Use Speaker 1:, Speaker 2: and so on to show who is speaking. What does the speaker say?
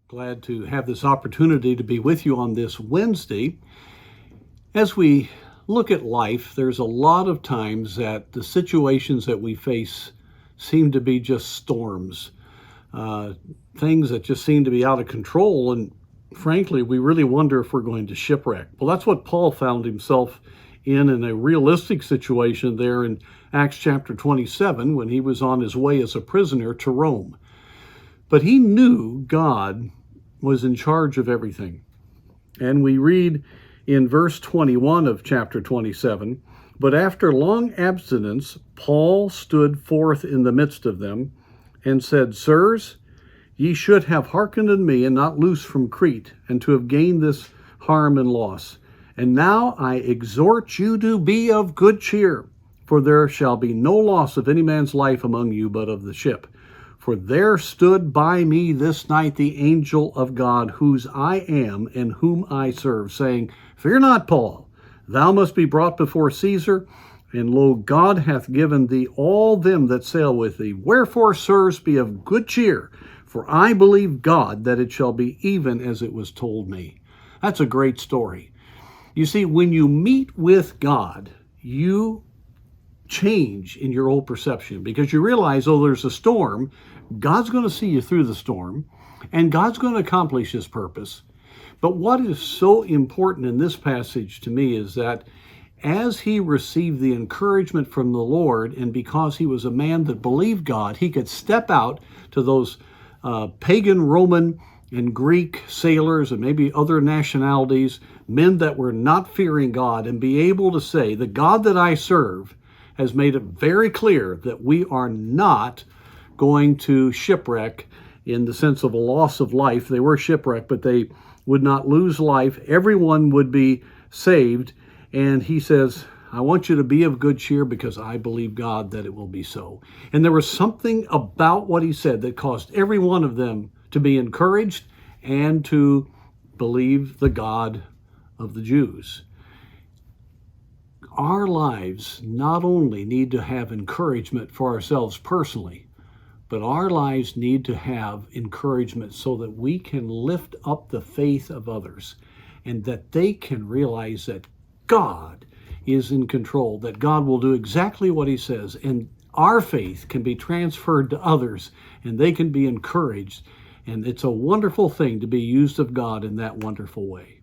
Speaker 1: Glad to have this opportunity to be with you on this Wednesday. As we look at life, there's a lot of times that the situations that we face seem to be just storms, things that just seem to be out of control. And frankly, we really wonder if we're going to shipwreck. Well, that's what Paul found himself in a realistic situation there in Acts chapter 27 when he was on his way as a prisoner to Rome. But he knew God was in charge of everything. And we read in verse 21 of chapter 27, "But after long abstinence, Paul stood forth in the midst of them and said, Sirs, ye should have hearkened unto me and not loosed from Crete, and to have gained this harm and loss. And now I exhort you to be of good cheer, for there shall be no loss of any man's life among you, but of the ship. For there stood by me this night the angel of God, whose I am and whom I serve, saying, Fear not, Paul, thou must be brought before Caesar, and lo, God hath given thee all them that sail with thee. Wherefore, sirs, be of good cheer, for I believe God that it shall be even as it was told me." That's a great story. You see, when you meet with God, you change in your old perception because you realize, oh, there's a storm. God's going to see you through the storm, and God's going to accomplish his purpose. But what is so important in this passage to me is that as he received the encouragement from the Lord, and because he was a man that believed God, he could step out to those pagan Roman and Greek sailors and maybe other nationalities, men that were not fearing God, and be able to say, the God that I serve has made it very clear that we are not going to shipwreck in the sense of a loss of life. They were shipwrecked, but they would not lose life. Everyone would be saved. And he says, I want you to be of good cheer because I believe God that it will be so. And there was something about what he said that caused every one of them to be encouraged and to believe the God of the Jews. Our lives not only need to have encouragement for ourselves personally, but our lives need to have encouragement so that we can lift up the faith of others and that they can realize that God is in control, that God will do exactly what he says, and our faith can be transferred to others and they can be encouraged. And it's a wonderful thing to be used of God in that wonderful way.